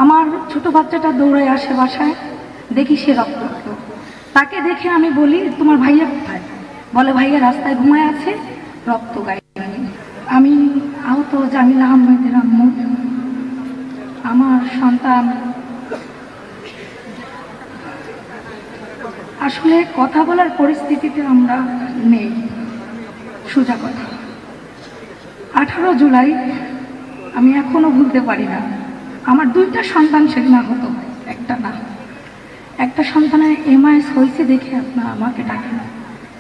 আমার ছোট বাচ্চাটা দৌড়ে আসে বাসায়, দেখি সে রক্তাক্ত। তাকে দেখে আমি বলি, তোমার ভাইয়া কোথায়? বলে, ভাইয়া রাস্তায় ঘুমায় আছে, রক্ত গায়ে। আমি আহত জামিলা আহমেদের আম্মু। আমার সন্তান আসলে কথা বলার পরিস্থিতিতে আমরা নেই। সোজা কথা, 18 জুলাই আমি এখনো ভুলতে পারি না। আমার 2টা সন্তান সেদিন আহত, একটা না। একটা সন্তানের এমআইএস হয়েছে দেখে আপনারা আমাকে ডাকেন,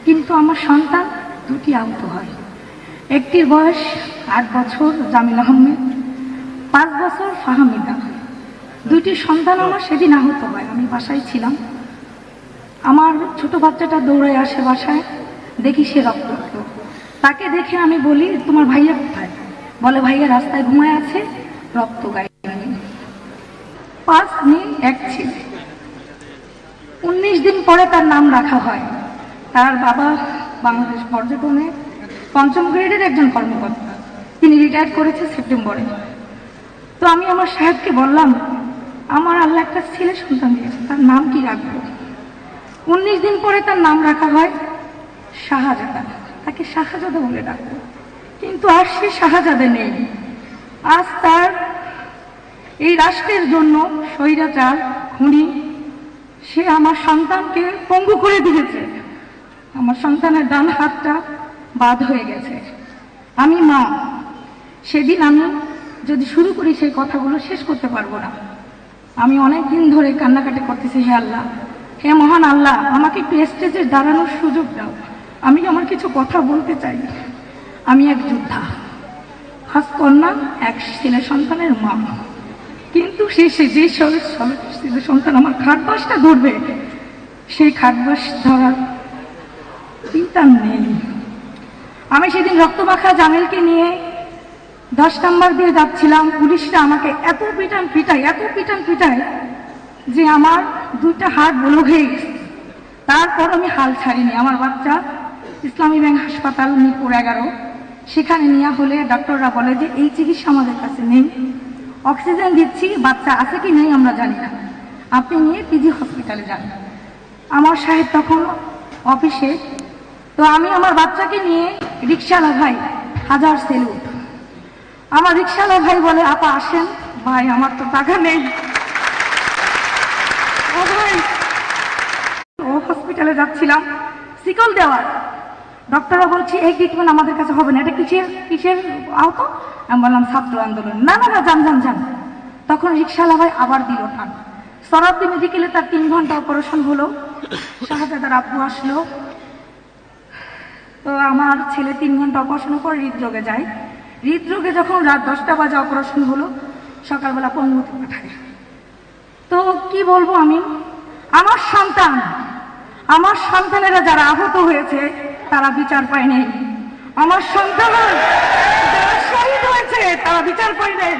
কিন্তু আমার সন্তান 2টি আহত হয়। একটির বয়স 8 বছর জামিল আহমেদ, 5 বছর ফাহমিদা। 2টি সন্তান আমার সেদিন আহত হয়। আমি বাসায় ছিলাম। আমার ছোট বাচ্চাটা দৌড়ে আসে বাসায়, দেখি সে রক্তাক্ত। তাকে দেখে আমি বলি, তোমার ভাইয়া কোথায়? বলে, ভাইয়া রাস্তায় ঘুমায় আছে, রক্ত গায়ে। 5 মেয়ে, 1 ছেলে। 19 দিন পরে তার নাম রাখা হয়। তার বাবা বাংলাদেশ পর্যটনে 5ম গ্রেডের একজন কর্মকর্তা, তিনি রিটায়ার করেছে সেপ্টেম্বরে। তো আমি আমার সাহেবকে বললাম, আমার আল্লাহ একটা ছেলে সন্তান দিয়েছে, তার নাম কি রাখবো? 19 দিন পরে তার নাম রাখা হয় শাহজাদা। তাকে শাহজাদা বলে ডাকবো, কিন্তু আর সে শাহজাদা নেই। আজ তার এই রাষ্ট্রের জন্য স্বৈরাচার খুনি সে আমার সন্তানকে পঙ্গু করে দিয়েছে। আমার সন্তানের ডান হাতটা বাদ হয়ে গেছে। আমি মা, সেদিন আমি যদি শুরু করি সেই কথাগুলো শেষ করতে পারবো না। আমি অনেক দিন ধরে কান্নাকাটি করতেছি, হে আল্লাহ, হে মহান আল্লাহ, আমাকে একটু স্টেজে দাঁড়ানোর সুযোগ দাও। আমি আমার কিছু কথা বলতে চাই। আমি এক যোদ্ধা, 5 কন্যা, 1 ছেলে সন্তানের মা। কিন্তু যে ছেলে সন্তান আমার খাটবাসটা ধরবে, সেই খাটবাস ধরার চিন্তা নেই। আমি সেদিন রক্তমাখা জামিলকে নিয়ে 10 নাম্বার দিয়ে যাচ্ছিলাম। পুলিশরা আমাকে এত পিটান পিটায় যে আমার 2টা হাত ব্লক হয়ে গেছে। তারপর আমি হাল ছাড়িনি। আমার বাচ্চা ইসলামী ব্যাংক হাসপাতাল মিরপুর 11, সেখানে নেওয়া হলে ডাক্তাররা বলে যে এই চিকিৎসা আমাদের কাছে নেই, অক্সিজেন দিচ্ছি, বাচ্চা আছে কি নেই আমরা জানি না, আপনি নিয়ে পিজি হসপিটালে যান। আমার সাহেব তখন অফিসে। তো আমি আমার বাচ্চাকে নিয়ে, রিক্সাওয়ালা ভাই, 1000 সেলুট। আমার রিক্সাওয়ালা ভাই বলে, আপা আসেন। ভাই, আমার তো টাকা নেই। ও ভাই, ও হসপিটালে যাচ্ছিলাম, শিকল দেওয়ার। ডক্টররা বলছি এই ট্রিটমেন্ট আমাদের কাছে হবে না, এটা কিসের আহত? আমি বললাম ছাত্র আন্দোলন। না, যান। তখন রিক্সাওয়ালা ভাই আবার দিল টান। সরাবদি মেডিকেলে তার 3 ঘন্টা অপারেশন হলো। শাহজাদার আব্বু আসলো। তো আমার ছেলে 3 ঘন্টা অপারেশনের পর হৃদরোগে যায়। হৃদরোগে যখন রাত 10টা বাজে অপারেশন হলো, সকালবেলা পঙ্গুতে পাঠায়। তো কি বলবো আমি, আমার সন্তানেরা যারা আহত হয়েছে তারা বিচার পায়নি। আমার সন্তানের যারা শহীদ হয়েছে তারা বিচার পায়নি।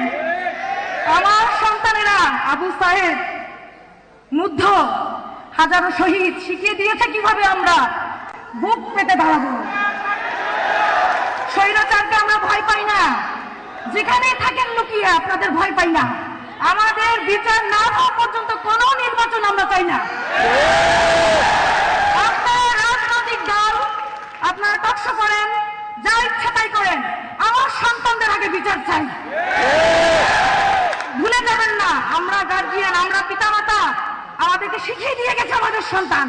আমার সন্তানেরা আবু সাহেব, মুগ্ধ, হাজারো শহীদ শিখিয়ে দিয়েছে কিভাবে আমরা বুক পেতে দাঁড়াবো। স্বৈরাচারকে আমরা ভয় পাই না, যেখানেই থাকেন লুকিয়ে আপনাদের ভয় পাই না। আমাদের বিচার না হওয়া পর্যন্ত কোনো নির্বাচন আমরা চাই না। আপনার রাজনৈতিক দল, আপনারা টকশো করেন, যা ইচ্ছা তাই করেন, আমার সন্তানদের আগে বিচার চাই। ভুলে যাবেন না, আমরা গার্জিয়ান, আমরা পিতামাতা, আমাদেরকে শিখিয়ে দিয়ে গেছে আমাদের সন্তান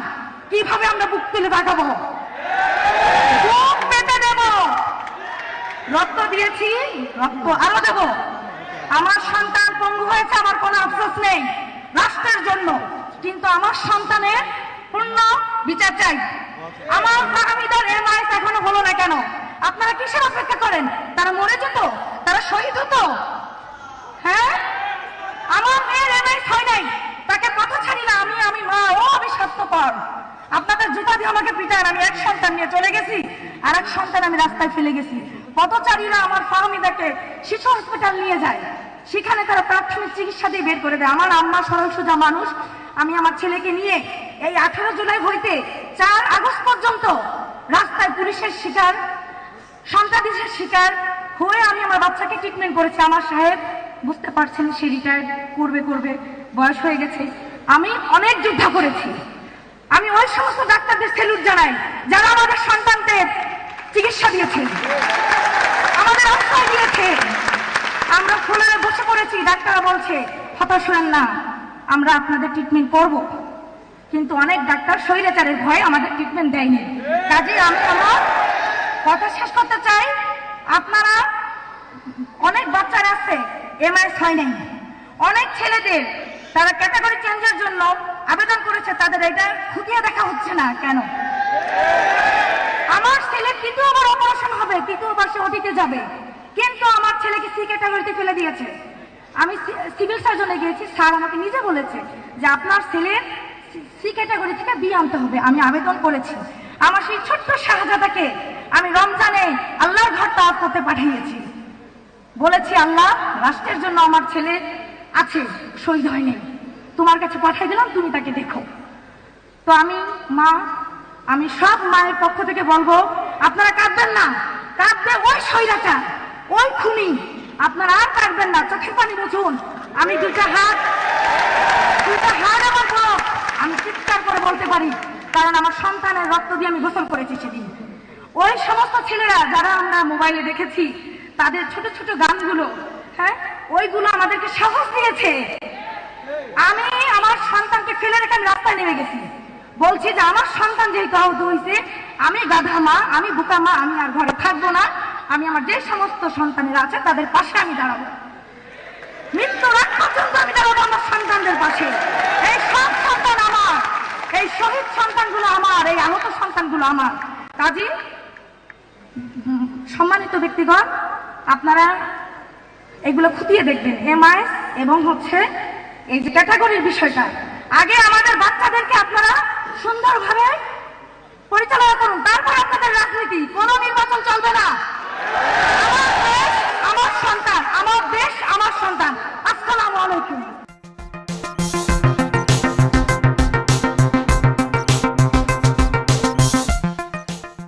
কিভাবে আমরা বুক তুলে তাকাবো, বুক পেতে দেব। রক্ত দিয়েছি, রক্ত আরো দেব। আমার সন্তান পঙ্গু হয়েছে, আমার কোনো আফসোস নেই রাষ্ট্রের জন্য, কিন্তু আমার সন্তানের পূর্ণ বিচার চাই। আমার ফাহমিদার এমআইএস এখনো হলো না কেন? আপনারা কিসের অপেক্ষা করেন? তারা মরে যেত, তারা শহীদ হতো। হ্যাঁ, আমার মেয়ের এমআইএস হয় নাই, তাকে কথা ছাড়ি না। আমি মা, আমি স্বার্থপর। আপনাদের জুতা দিয়ে আমাকে পিটান। আমি 1 সন্তান নিয়ে চলে গেছি, আর 1 সন্তান আমি রাস্তায় ফেলে গেছি। পথচারীরা আমার ফাহমিদাকে শিশু হসপিটাল নিয়ে যায়, সেখানে তারা প্রাথমিক চিকিৎসা দিয়ে বের করে দেয়। আমার আম্মা সরল সোজা মানুষ। আমি আমার ছেলেকে নিয়ে এই 18 জুলাই হইতে 4 আগস্ট পর্যন্ত রাস্তায় পুলিশের শিকার, সন্ত্রাসীর শিকার হয়ে আমি আমার বাচ্চাকে ট্রিটমেন্ট করেছি। আমার সাহেব বুঝতে পারছেন সে রিটায়ার করবে, বয়স হয়ে গেছে। আমি অনেক যুদ্ধ করেছি। আমি ওই সমস্ত ডাক্তারদের স্যালুট জানাই যারা আমাদের সন্তানদের চিকিৎসা দিয়েছে, আমাদের আশ্রয় দিয়েছে। আমরা ফ্লোরে বসে পড়েছি, ডাক্তাররা বলছে হতাশ হবেন না, আমরা আপনাদের ট্রিটমেন্ট করব। কিন্তু অনেক ডাক্তার স্বৈরাচারের ভয়ে আমাদের ট্রিটমেন্ট দেয়নি। কাজে আমি আমার কথা শেষ করতে চাই। আপনারা অনেক বাচ্চারা আছে এমআইএস হয় নাই, অনেক ছেলেদের তারা ক্যাটাগরি চেঞ্জের জন্য আবেদন করেছে, তাদের এটা খুঁটিয়ে দেখা হচ্ছে না কেন? আমার ছেলে তৃতীয় আবার অপারেশন হবে, তৃতীয়বার সে ওটিতে যাবে, কিন্তু আমার ছেলেকে সি ক্যাটাগরিতে ফেলে দিয়েছে। আমি সিভিল সার্জনে গিয়েছি, স্যার আমাকে নিজে বলেছে যে আপনার ছেলের সি ক্যাটাগরি থেকে বি আনতে হবে। আমি আবেদন করেছি। আমার সেই ছোট্ট শাহজাদাকে আমি রমজানে আল্লাহর ঘর তাওয়াফ করতে পাঠিয়েছি। বলেছি আল্লাহ, রাষ্ট্রের জন্য আমার ছেলে আছে, শহীদ হয়নি, তোমার কাছে পাঠিয়ে দিলাম, তুমি তাকে দেখো। তো আমি মা, আমি সব মায়ের পক্ষ থেকে বলবো আপনারা কাঁদবেন না, কাঁদবে ওই স্বৈরাচার, ওই খুনি। আপনারা আর কাঁদবেন না, চোখের পানি মুছুন। আমি দুইটা হাত আমার বড়, আমি চিৎকার করে বলতে পারি, কারণ আমার সন্তানের রক্ত দিয়ে আমি গোসল করেছি সেদিন। ওই সমস্ত ছেলেরা যারা আমরা মোবাইলে দেখেছি, তাদের ছোট ছোট গানগুলো, হ্যাঁ, ওইগুলো আমাদেরকে সাহস দিয়েছে। আমি আমার সন্তানকে ফেলে রেখে আমি রাস্তায় নেমে গেছি, বলছি যে আমার সন্তান যেহেতু আহত হয়েছে, আমি গাধা মা, আমি বোকা মা, আমি আর ঘরে থাকবো না। আমি আমার যে সমস্ত সন্তানেরা আছে তাদের পাশে আমি দাঁড়াবো, মৃত্যুর আগ পর্যন্ত আমি দাঁড়াবো আমার সন্তানদের পাশে। এই সব সন্তান আমার, এই শহীদ সন্তানগুলো আমার, এই আহত সন্তানগুলো আমার। কাজী সম্মানিত ব্যক্তিগণ, আপনারা এগুলো খুঁটিয়ে দেখবেন, এমআইএস এবং হচ্ছে এই যে ক্যাটাগরির বিষয়টা। আগে আমাদের বাচ্চাদেরকে আপনারা সুন্দরভাবে পরিচালনা করুন, তারপর আপনাদের রাজনীতি। কোনো নির্বাচন চলবে না।